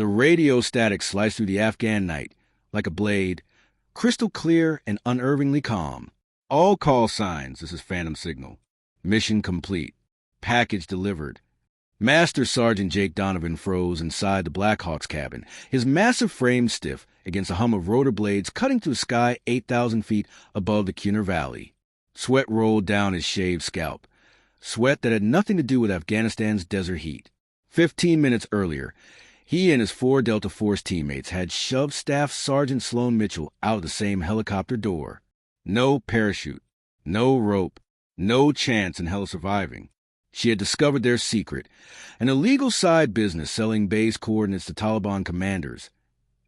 The radio static sliced through the Afghan night like a blade, crystal clear and unervingly calm. All call signs, this is Phantom Signal. Mission complete. Package delivered. Master Sergeant Jake Donovan froze inside the Blackhawk's cabin, his massive frame stiff against a hum of rotor blades cutting through the sky 8,000 feet above the Cunard Valley. Sweat rolled down his shaved scalp, sweat that had nothing to do with Afghanistan's desert heat. 15 minutes earlier, he and his 4 Delta Force teammates had shoved Staff Sergeant Sloan Mitchell out of the same helicopter door. No parachute, no rope, no chance in hell of surviving. She had discovered their secret, an illegal side business selling base coordinates to Taliban commanders.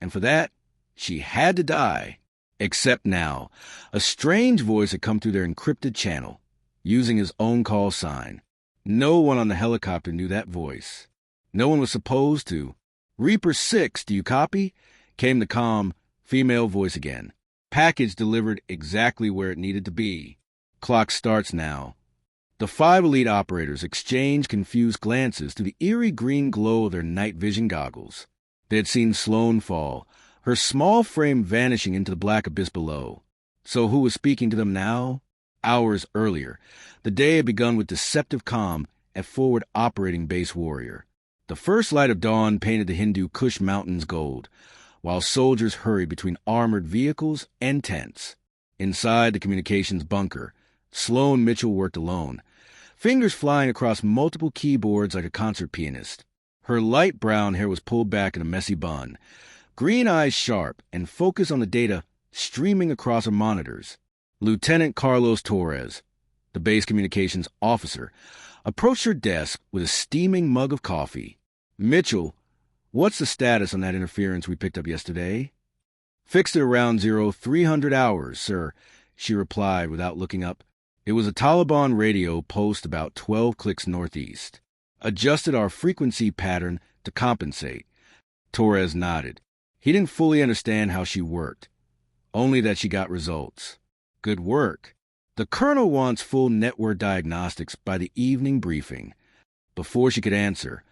And for that, she had to die. Except now, a strange voice had come through their encrypted channel, using his own call sign. No one on the helicopter knew that voice. No one was supposed to. Reaper 6, do you copy? Came the calm, female voice again. Package delivered exactly where it needed to be. Clock starts now. The 5 elite operators exchanged confused glances through the eerie green glow of their night vision goggles. They had seen Sloan fall, her small frame vanishing into the black abyss below. So who was speaking to them now? Hours earlier, the day had begun with deceptive calm at Forward Operating Base Warrior. The first light of dawn painted the Hindu Kush Mountains gold, while soldiers hurried between armored vehicles and tents. Inside the communications bunker, Sloan Mitchell worked alone, fingers flying across multiple keyboards like a concert pianist. Her light brown hair was pulled back in a messy bun, green eyes sharp and focused on the data streaming across her monitors. Lieutenant Carlos Torres, the base communications officer, approached her desk with a steaming mug of coffee. Mitchell, what's the status on that interference we picked up yesterday? Fixed it around 300 hours, sir, she replied without looking up. It was a Taliban radio post about 12 clicks northeast. Adjusted our frequency pattern to compensate. Torres nodded. He didn't fully understand how she worked, only that she got results. Good work. The colonel wants full network diagnostics by the evening briefing. Before she could answer,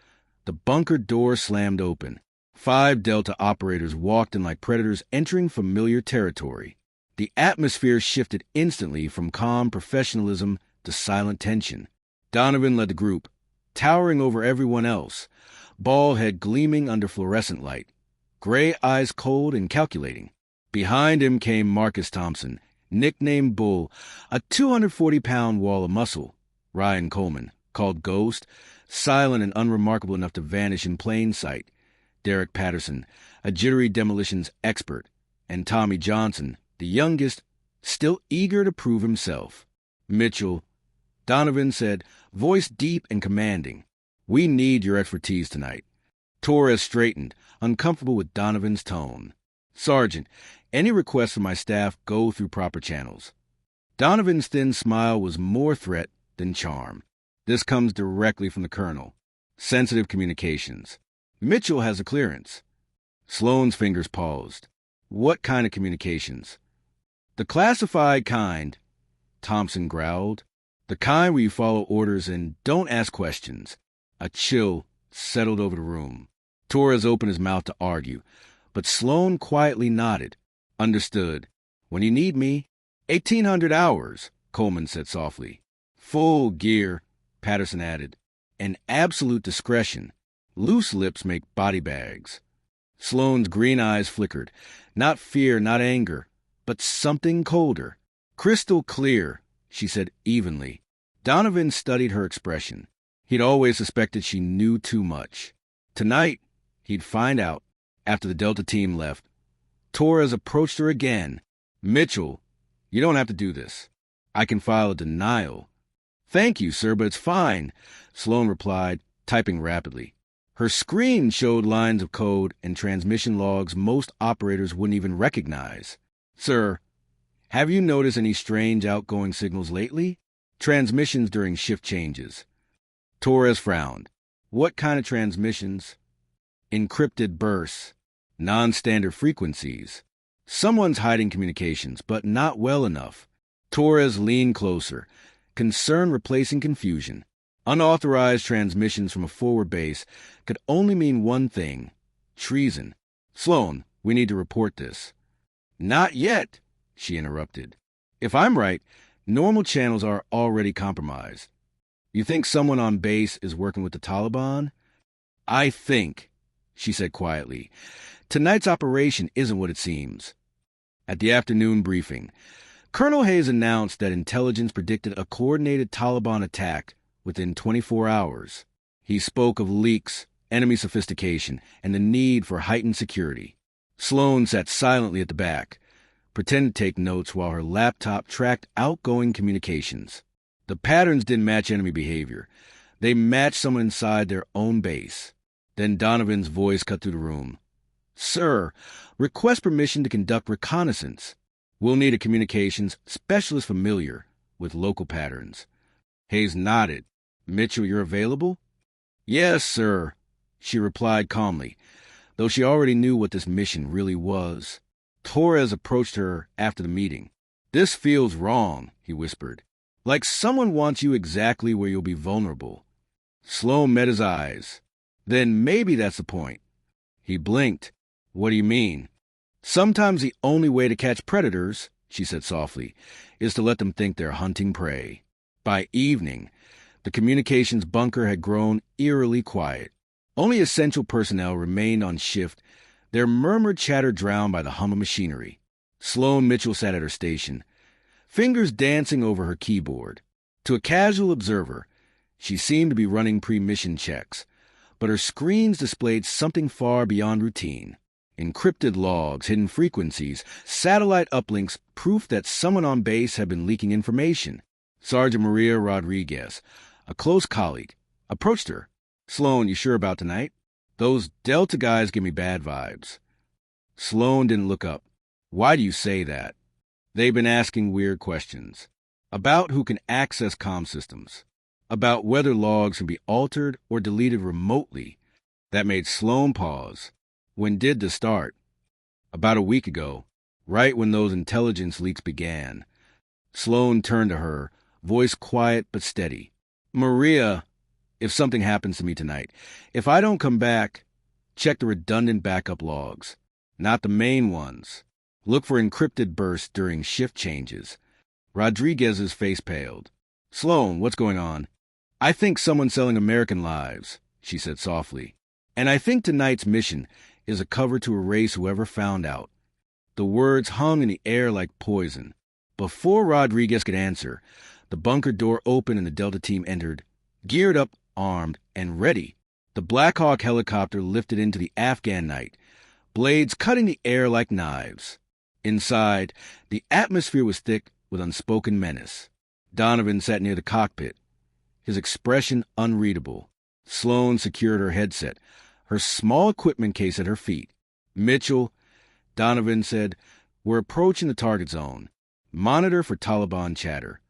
the bunker door slammed open. 5 Delta operators walked in like predators entering familiar territory. The atmosphere shifted instantly from calm professionalism to silent tension. Donovan led the group, towering over everyone else, bald head gleaming under fluorescent light, gray eyes cold and calculating. Behind him came Marcus Thompson, nicknamed Bull, a 240-pound wall of muscle. Ryan Coleman, called Ghost, silent and unremarkable enough to vanish in plain sight. Derek Patterson, a jittery demolitions expert. And Tommy Johnson, the youngest, still eager to prove himself. Mitchell, Donovan said, voice deep and commanding, we need your expertise tonight. Torres straightened, uncomfortable with Donovan's tone. Sergeant, any requests from my staff go through proper channels. Donovan's thin smile was more threat than charm. This comes directly from the colonel. Sensitive communications. Mitchell has a clearance. Sloan's fingers paused. What kind of communications? The classified kind, Thompson growled. The kind where you follow orders and don't ask questions. A chill settled over the room. Torres opened his mouth to argue, but Sloan quietly nodded. Understood. When you need me, 1,800 hours, Coleman said softly. Full gear, Patterson added. And absolute discretion. Loose lips make body bags. Sloan's green eyes flickered. Not fear, not anger, but something colder. Crystal clear, she said evenly. Donovan studied her expression. He'd always suspected she knew too much. Tonight, he'd find out after the Delta team left. Torres approached her again. Mitchell, you don't have to do this. I can file a denial. Thank you, sir, but it's fine, Sloan replied, typing rapidly. Her screen showed lines of code and transmission logs most operators wouldn't even recognize. Sir, have you noticed any strange outgoing signals lately? Transmissions during shift changes. Torres frowned. What kind of transmissions? Encrypted bursts. Non-standard frequencies. Someone's hiding communications, but not well enough. Torres leaned closer, concern replacing confusion. Unauthorized transmissions from a forward base could only mean one thing: Treason. Sloan, we need to report this. Not yet, she interrupted. If I'm right, normal channels are already compromised. You think someone on base is working with the Taliban? I think, she said quietly, tonight's operation isn't what it seems. At the afternoon briefing, Colonel Hayes announced that intelligence predicted a coordinated Taliban attack within 24 hours. He spoke of leaks, enemy sophistication, and the need for heightened security. Sloan sat silently at the back, pretending to take notes while her laptop tracked outgoing communications. The patterns didn't match enemy behavior. They matched someone inside their own base. Then Donovan's voice cut through the room. Sir, request permission to conduct reconnaissance. We'll need a communications specialist familiar with local patterns. Hayes nodded. Mitchell, you're available? Yes, sir, she replied calmly, though she already knew what this mission really was. Torres approached her after the meeting. This feels wrong, he whispered. Like someone wants you exactly where you'll be vulnerable. Sloan met his eyes. Then maybe that's the point. He blinked. What do you mean? Sometimes the only way to catch predators, she said softly, is to let them think they're hunting prey. By evening, the communications bunker had grown eerily quiet. Only essential personnel remained on shift, their murmured chatter drowned by the hum of machinery. Sloan Mitchell sat at her station, fingers dancing over her keyboard. To a casual observer, she seemed to be running pre-mission checks, but her screens displayed something far beyond routine. Encrypted logs, hidden frequencies, satellite uplinks, proof that someone on base had been leaking information. Sergeant Maria Rodriguez, a close colleague, approached her. Sloan, you sure about tonight? Those Delta guys give me bad vibes. Sloan didn't look up. Why do you say that? They've been asking weird questions. About who can access comm systems. About whether logs can be altered or deleted remotely. That made Sloan pause. When did this start? About a week ago, right when those intelligence leaks began. Sloan turned to her, voice quiet but steady. Maria, if something happens to me tonight, if I don't come back, check the redundant backup logs, not the main ones. Look for encrypted bursts during shift changes. Rodriguez's face paled. Sloan, what's going on? I think someone's selling American lives, she said softly. And I think tonight's mission is a cover to erase whoever found out. The words hung in the air like poison. Before Rodriguez could answer, the bunker door opened and the Delta team entered, geared up, armed, and ready. The Black Hawk helicopter lifted into the Afghan night, blades cutting the air like knives. Inside, the atmosphere was thick with unspoken menace. Donovan sat near the cockpit, his expression unreadable. Sloan secured her headset, her small equipment case at her feet. Mitchell, Donovan said, we're approaching the target zone. Monitor for Taliban chatter.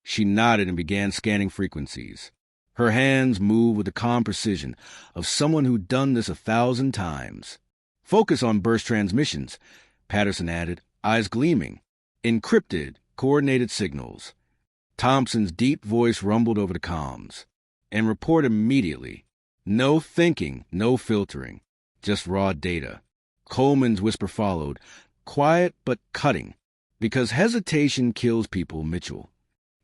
She nodded and began scanning frequencies. Her hands moved with the calm precision of someone who'd done this 1,000 times. Focus on burst transmissions, Patterson added, eyes gleaming. Encrypted, coordinated signals. Thompson's deep voice rumbled over the comms. And report immediately. No thinking, no filtering. Just raw data. Coleman's whisper followed, quiet but cutting. Because hesitation kills people, Mitchell.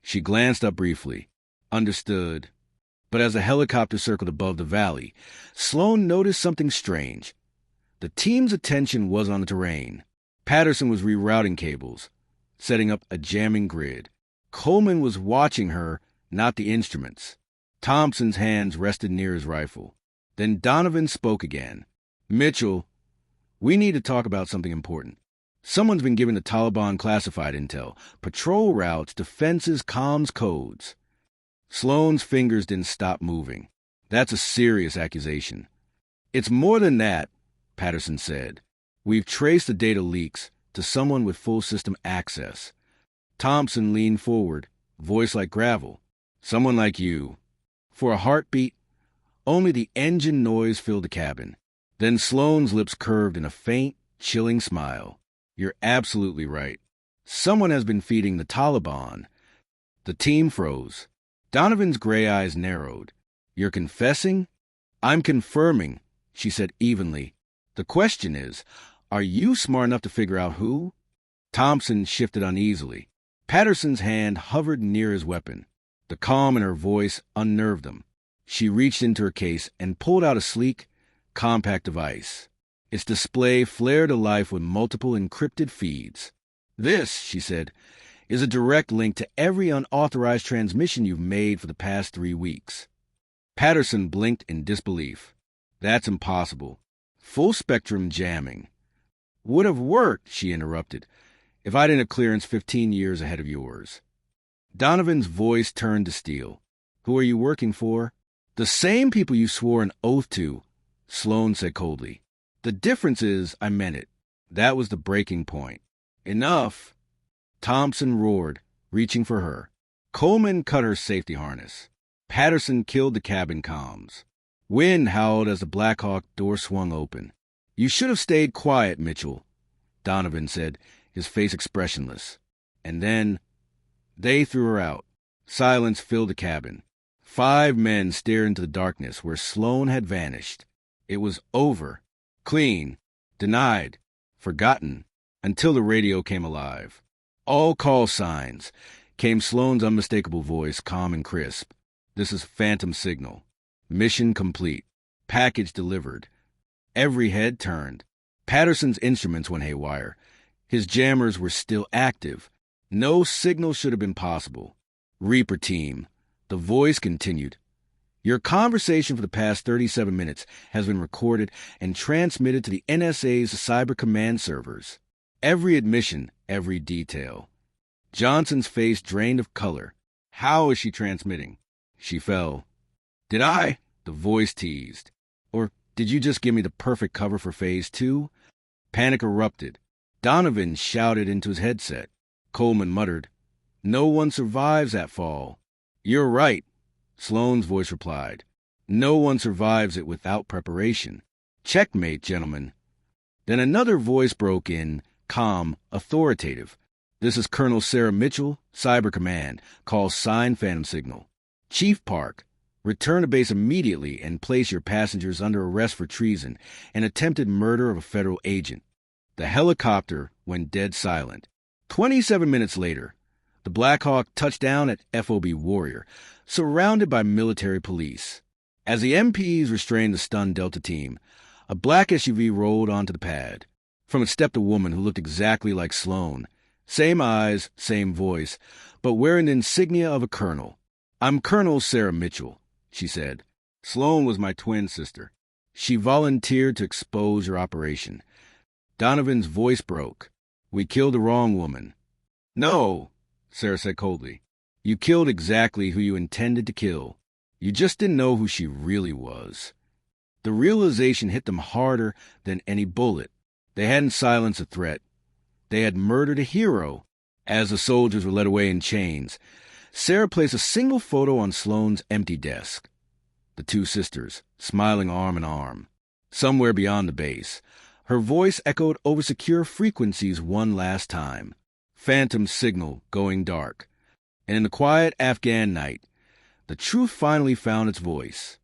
She glanced up briefly. Understood. But as the helicopter circled above the valley, Sloan noticed something strange. The team's attention was on the terrain. Patterson was rerouting cables, setting up a jamming grid. Coleman was watching her, not the instruments. Thompson's hands rested near his rifle. Then Donovan spoke again. Mitchell, we need to talk about something important. Someone's been giving the Taliban classified intel, patrol routes, defenses, comms codes. Sloan's fingers didn't stop moving. That's a serious accusation. It's more than that, Patterson said. We've traced the data leaks to someone with full system access. Thompson leaned forward, voice like gravel. Someone like you. For a heartbeat, only the engine noise filled the cabin. Then Sloan's lips curved in a faint, chilling smile. You're absolutely right. Someone has been feeding the Taliban. The team froze. Donovan's gray eyes narrowed. You're confessing? I'm confirming, she said evenly. The question is, are you smart enough to figure out who? Thompson shifted uneasily. Patterson's hand hovered near his weapon. The calm in her voice unnerved him. She reached into her case and pulled out a sleek, compact device. Its display flared to life with multiple encrypted feeds. "This," she said, "is a direct link to every unauthorized transmission you've made for the past 3 weeks." Patterson blinked in disbelief. "That's impossible. Full-spectrum jamming." "Would have worked," she interrupted, "if I didn't have clearance 15 years ahead of yours." Donovan's voice turned to steel. "Who are you working for?" "The same people you swore an oath to," Sloan said coldly. "The difference is I meant it." That was the breaking point. "Enough!" Thompson roared, reaching for her. Coleman cut her safety harness. Patterson killed the cabin comms. Wind howled as the Blackhawk door swung open. "You should have stayed quiet, Mitchell," Donovan said, his face expressionless. And then they threw her out. Silence filled the cabin. 5 men stared into the darkness where Sloan had vanished. It was over. Clean. Denied. Forgotten. Until the radio came alive. "All call signs," came Sloan's unmistakable voice, calm and crisp. "This is Phantom Signal. Mission complete. Package delivered." Every head turned. Patterson's instruments went haywire. His jammers were still active. No signal should have been possible. "Reaper team," the voice continued. "Your conversation for the past 37 minutes has been recorded and transmitted to the NSA's cyber command servers. Every admission, every detail." Johnson's face drained of color. "How is she transmitting?" She fell. "Did I?" the voice teased. "Or did you just give me the perfect cover for Phase 2? Panic erupted. Donovan shouted into his headset. Coleman muttered, "No one survives that fall." "You're right," Sloan's voice replied. "No one survives it without preparation. Checkmate, gentlemen." Then another voice broke in, calm, authoritative. "This is Colonel Sarah Mitchell, Cyber Command. Call sign Phantom Signal. Chief Park, return to base immediately and place your passengers under arrest for treason and attempted murder of a federal agent." The helicopter went dead silent. 27 minutes later, the Blackhawk touched down at FOB Warrior, surrounded by military police. As the MPs restrained the stunned Delta team, a black SUV rolled onto the pad. From it stepped a woman who looked exactly like Sloan. Same eyes, same voice, but wearing the insignia of a colonel. "I'm Colonel Sarah Mitchell," she said. "Sloan was my twin sister. She volunteered to expose your operation." Donovan's voice broke. "We killed the wrong woman." "No," Sarah said coldly. "You killed exactly who you intended to kill. You just didn't know who she really was." The realization hit them harder than any bullet. They hadn't silenced a threat. They had murdered a hero. As the soldiers were led away in chains, Sarah placed a single photo on Sloan's empty desk. The 2 sisters, smiling arm in arm. Somewhere beyond the base, her voice echoed over secure frequencies one last time. Phantom Signal going dark. And in the quiet Afghan night, the truth finally found its voice.